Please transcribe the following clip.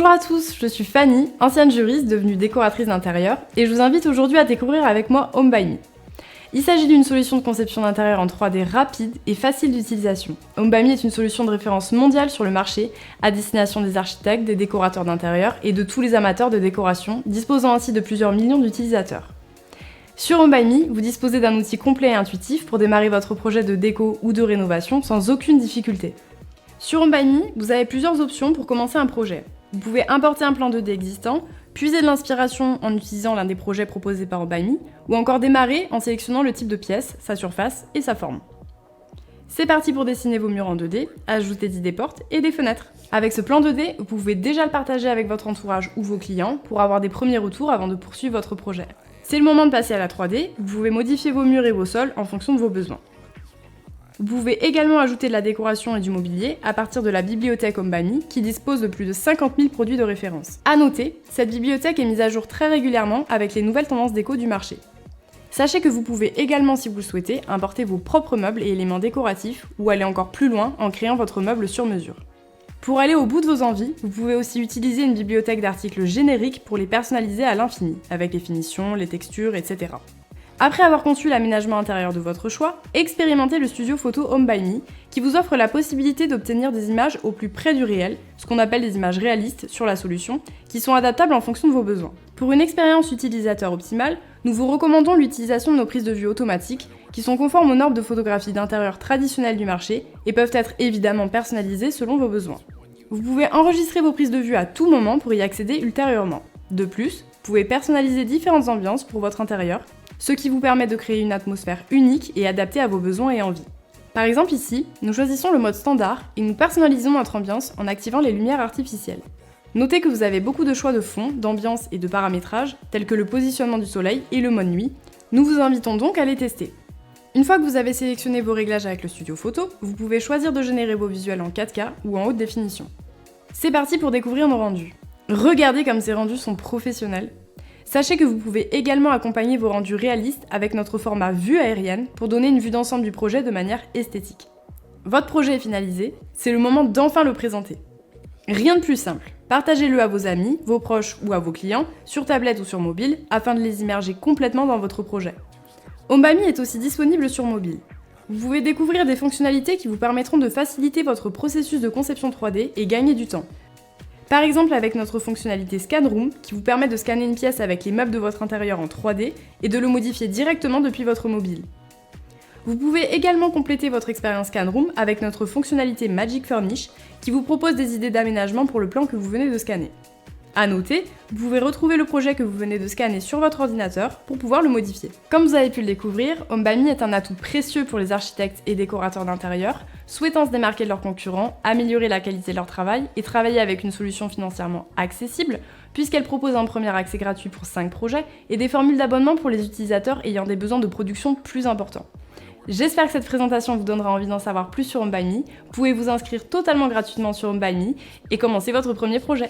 Bonjour à tous, je suis Fanny, ancienne juriste devenue décoratrice d'intérieur, et je vous invite aujourd'hui à découvrir avec moi Home by Me. Il s'agit d'une solution de conception d'intérieur en 3D rapide et facile d'utilisation. Home by Me est une solution de référence mondiale sur le marché, à destination des architectes, des décorateurs d'intérieur et de tous les amateurs de décoration, disposant ainsi de plusieurs millions d'utilisateurs. Sur Home by Me, vous disposez d'un outil complet et intuitif pour démarrer votre projet de déco ou de rénovation sans aucune difficulté. Sur Home by Me, vous avez plusieurs options pour commencer un projet. Vous pouvez importer un plan 2D existant, puiser de l'inspiration en utilisant l'un des projets proposés par Home by Me, ou encore démarrer en sélectionnant le type de pièce, sa surface et sa forme. C'est parti pour dessiner vos murs en 2D, ajouter des portes et des fenêtres. Avec ce plan 2D, vous pouvez déjà le partager avec votre entourage ou vos clients pour avoir des premiers retours avant de poursuivre votre projet. C'est le moment de passer à la 3D, vous pouvez modifier vos murs et vos sols en fonction de vos besoins. Vous pouvez également ajouter de la décoration et du mobilier à partir de la bibliothèque Home by Me qui dispose de plus de 50 000 produits de référence. A noter, cette bibliothèque est mise à jour très régulièrement avec les nouvelles tendances déco du marché. Sachez que vous pouvez également, si vous le souhaitez, importer vos propres meubles et éléments décoratifs ou aller encore plus loin en créant votre meuble sur mesure. Pour aller au bout de vos envies, vous pouvez aussi utiliser une bibliothèque d'articles génériques pour les personnaliser à l'infini, avec les finitions, les textures, etc. Après avoir conçu l'aménagement intérieur de votre choix, expérimentez le studio photo Home by Me, qui vous offre la possibilité d'obtenir des images au plus près du réel, ce qu'on appelle des images réalistes sur la solution, qui sont adaptables en fonction de vos besoins. Pour une expérience utilisateur optimale, nous vous recommandons l'utilisation de nos prises de vue automatiques, qui sont conformes aux normes de photographie d'intérieur traditionnelles du marché et peuvent être évidemment personnalisées selon vos besoins. Vous pouvez enregistrer vos prises de vue à tout moment pour y accéder ultérieurement. De plus, vous pouvez personnaliser différentes ambiances pour votre intérieur, ce qui vous permet de créer une atmosphère unique et adaptée à vos besoins et envies. Par exemple ici, nous choisissons le mode standard et nous personnalisons notre ambiance en activant les lumières artificielles. Notez que vous avez beaucoup de choix de fond, d'ambiance et de paramétrage, tels que le positionnement du soleil et le mode nuit. Nous vous invitons donc à les tester. Une fois que vous avez sélectionné vos réglages avec le studio photo, vous pouvez choisir de générer vos visuels en 4K ou en haute définition. C'est parti pour découvrir nos rendus. Regardez comme ces rendus sont professionnels. Sachez que vous pouvez également accompagner vos rendus réalistes avec notre format vue aérienne pour donner une vue d'ensemble du projet de manière esthétique. Votre projet est finalisé, c'est le moment d'enfin le présenter. Rien de plus simple, partagez-le à vos amis, vos proches ou à vos clients, sur tablette ou sur mobile, afin de les immerger complètement dans votre projet. Home by Me est aussi disponible sur mobile. Vous pouvez découvrir des fonctionnalités qui vous permettront de faciliter votre processus de conception 3D et gagner du temps. Par exemple avec notre fonctionnalité Scan Room qui vous permet de scanner une pièce avec les meubles de votre intérieur en 3D et de le modifier directement depuis votre mobile. Vous pouvez également compléter votre expérience Scan Room avec notre fonctionnalité Magic Furnish qui vous propose des idées d'aménagement pour le plan que vous venez de scanner. A noter, vous pouvez retrouver le projet que vous venez de scanner sur votre ordinateur pour pouvoir le modifier. Comme vous avez pu le découvrir, Home by Me est un atout précieux pour les architectes et décorateurs d'intérieur, souhaitant se démarquer de leurs concurrents, améliorer la qualité de leur travail et travailler avec une solution financièrement accessible, puisqu'elle propose un premier accès gratuit pour 5 projets et des formules d'abonnement pour les utilisateurs ayant des besoins de production plus importants. J'espère que cette présentation vous donnera envie d'en savoir plus sur Home by Me. Vous pouvez vous inscrire totalement gratuitement sur Home by Me et commencer votre premier projet.